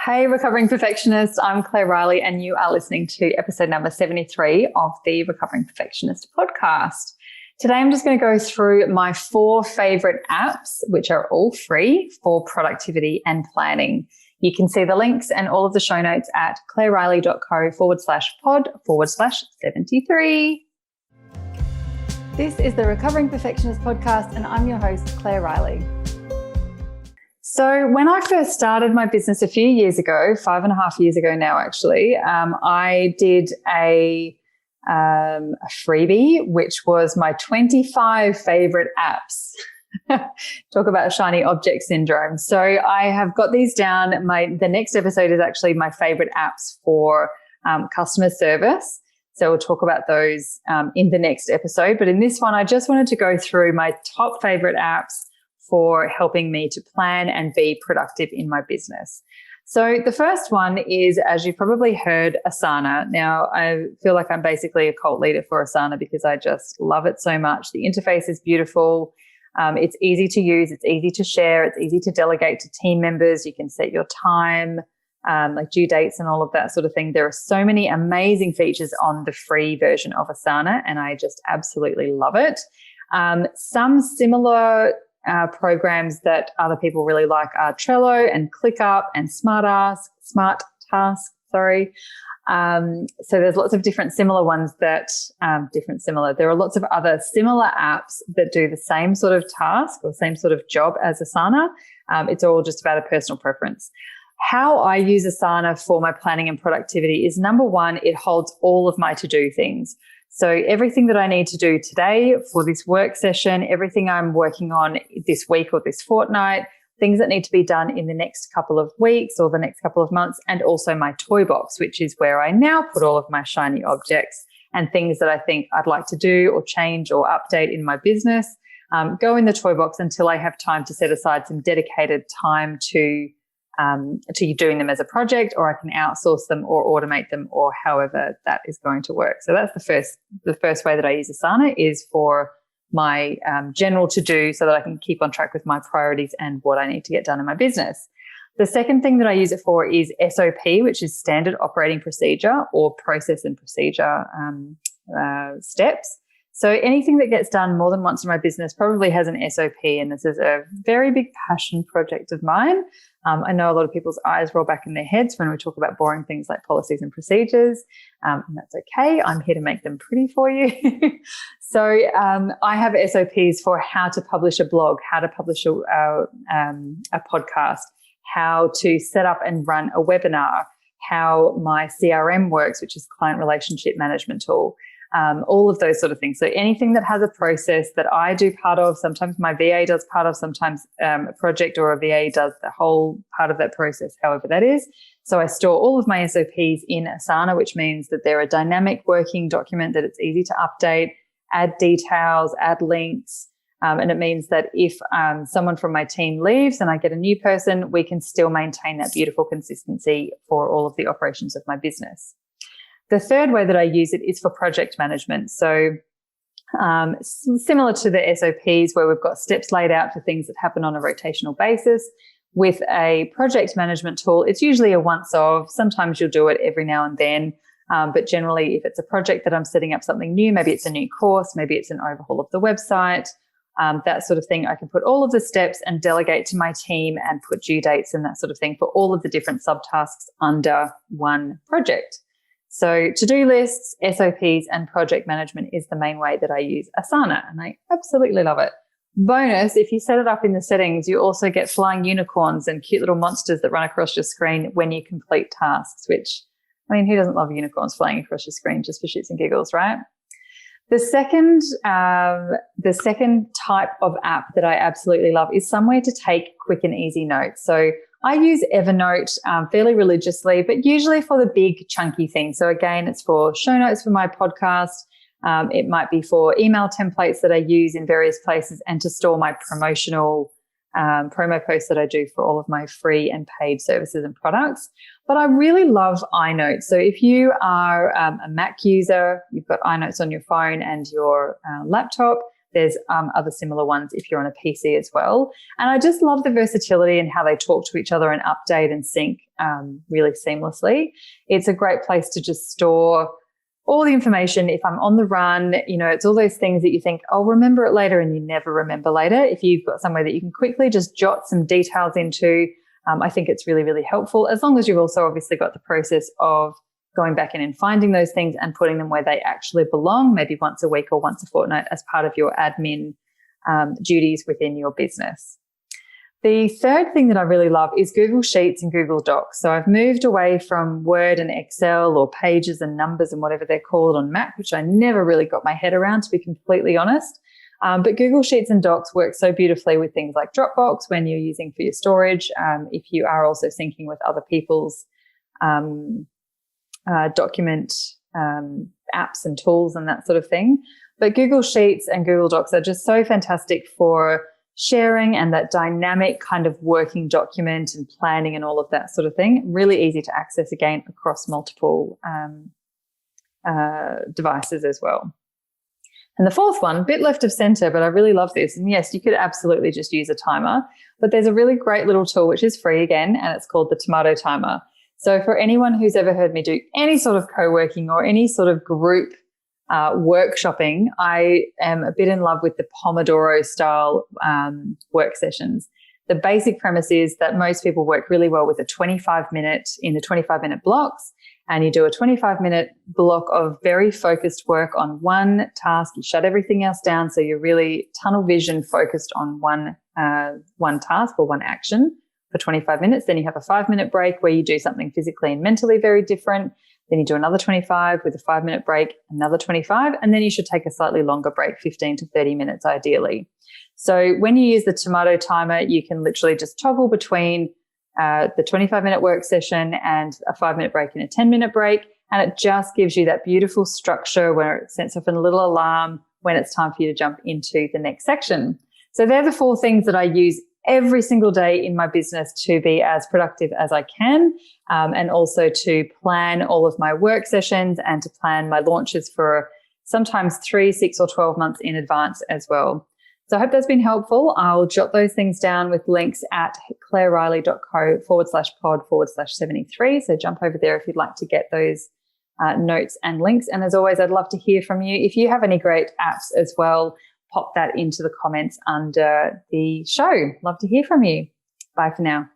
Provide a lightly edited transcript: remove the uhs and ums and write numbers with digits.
Hey, Recovering Perfectionist. I'm Claire Riley, and you are listening to episode number 73 of the Recovering Perfectionist podcast. Today, I'm just going to go through my 4 favorite apps, which are all free for productivity and planning. You can see the links and all of the show notes at claireriley.co/pod/73. This is the Recovering Perfectionist podcast, and I'm your host, Claire Riley. So when I first started my business a few years ago, 5.5 years ago now, actually, I did a freebie, which was my 25 favorite apps. Talk about shiny object syndrome. So I have got these down. The next episode is actually my favorite apps for customer service. So we'll talk about those in the next episode. But in this one, I just wanted to go through my top favorite apps for helping me to plan and be productive in my business. So the first one is, as you've probably heard, Asana. Now, I feel like I'm basically a cult leader for Asana because I just love it so much. The interface is beautiful. It's easy to use. It's easy to share. It's easy to delegate to team members. You can set your time, like due dates and all of that sort of thing. There are so many amazing features on the free version of Asana, and I just absolutely love it. Some similar programs that other people really like are Trello and ClickUp and Smart Task. So there's lots of different similar ones that there are lots of other similar apps that do the same sort of task or same sort of job as Asana. It's all just about a personal preference. How I use Asana for my planning and productivity is, number one, it holds all of my to-do things. So everything that I need to do today for this work session, everything I'm working on this week or this fortnight, things that need to be done in the next couple of weeks or the next couple of months, and also my toy box, which is where I now put all of my shiny objects and things that I think I'd like to do or change or update in my business, go in the toy box until I have time to set aside some dedicated time to doing them as a project, or I can outsource them or automate them, or however that is going to work. So that's the first way that I use Asana, is for my general to-do, so that I can keep on track with my priorities and what I need to get done in my business. The second thing that I use it for is SOP, which is Standard Operating Procedure, or Process and Procedure steps. So anything that gets done more than once in my business probably has an SOP, and this is a very big passion project of mine. I know a lot of people's eyes roll back in their heads when we talk about boring things like policies and procedures, and that's okay. I'm here to make them pretty for you. So I have SOPs for how to publish a blog, how to publish a podcast, how to set up and run a webinar, how my CRM works, which is Client Relationship Management Tool. All of those sort of things. So anything that has a process that I do part of, sometimes my VA does part of, sometimes a project or a VA does the whole part of that process, however that is. So I store all of my SOPs in Asana, which means that they're a dynamic working document, that it's easy to update, add details, add links. And it means that if someone from my team leaves and I get a new person, we can still maintain that beautiful consistency for all of the operations of my business. The third way that I use it is for project management. So similar to the SOPs, where we've got steps laid out for things that happen on a rotational basis, with a project management tool, it's usually a once-off. Sometimes you'll do it every now and then. But generally, if it's a project that I'm setting up something new, maybe it's a new course, maybe it's an overhaul of the website, that sort of thing, I can put all of the steps and delegate to my team and put due dates and that sort of thing for all of the different subtasks under one project. So to-do lists, SOPs, and project management is the main way that I use Asana, and I absolutely love it. Bonus, if you set it up in the settings, you also get flying unicorns and cute little monsters that run across your screen when you complete tasks, which, I mean, who doesn't love unicorns flying across your screen just for shits and giggles, right? The second type of app that I absolutely love is somewhere to take quick and easy notes. So I use Evernote fairly religiously, but usually for the big chunky things. So again, it's for show notes for my podcast. It might be for email templates that I use in various places, and to store my promotional promo posts that I do for all of my free and paid services and products. But I really love iNotes. So if you are a Mac user, you've got iNotes on your phone and your laptop, There's other similar ones if you're on a PC as well. And I just love the versatility and how they talk to each other and update and sync really seamlessly. It's a great place to just store all the information. If I'm on the run, it's all those things that you think, I'll remember it later, and you never remember later. If you've got somewhere that you can quickly just jot some details into, I think it's really, really helpful, as long as you've also obviously got the process of going back in and finding those things and putting them where they actually belong, maybe once a week or once a fortnight as part of your admin duties within your business. The third thing that I really love is Google Sheets and Google Docs. So I've moved away from Word and Excel or Pages and Numbers and whatever they're called on Mac, which I never really got my head around, to be completely honest. But Google Sheets and Docs work so beautifully with things like Dropbox when you're using for your storage, if you are also syncing with other people's document apps and tools and that sort of thing. But Google Sheets and Google Docs are just so fantastic for sharing and that dynamic kind of working document and planning and all of that sort of thing. Really easy to access, again, across multiple devices as well. And the fourth one, a bit left of center, but I really love this. And yes, you could absolutely just use a timer, but there's a really great little tool which is free again, and it's called the Tomato Timer. So for anyone who's ever heard me do any sort of co-working or any sort of group workshopping, I am a bit in love with the Pomodoro style work sessions. The basic premise is that most people work really well with a 25-minute blocks, and you do a 25-minute block of very focused work on one task. You shut everything else down, so you're really tunnel vision focused on one task or one action for 25 minutes. Then you have a 5-minute break where you do something physically and mentally very different. Then you do another 25 with a 5-minute break, another 25, and then you should take a slightly longer break, 15 to 30 minutes ideally. So when you use the Tomato Timer, you can literally just toggle between the 25-minute work session and a 5-minute break and a 10-minute break, and it just gives you that beautiful structure where it sets off a little alarm when it's time for you to jump into the next section. So they're the 4 things that I use every single day in my business to be as productive as I can, and also to plan all of my work sessions and to plan my launches for sometimes 3, 6 or 12 months in advance as well. So I hope that's been helpful. I'll jot those things down with links at claireriley.co/pod/73. So jump over there if you'd like to get those notes and links. And as always, I'd love to hear from you. If you have any great apps as well, pop that into the comments under the show. Love to hear from you. Bye for now.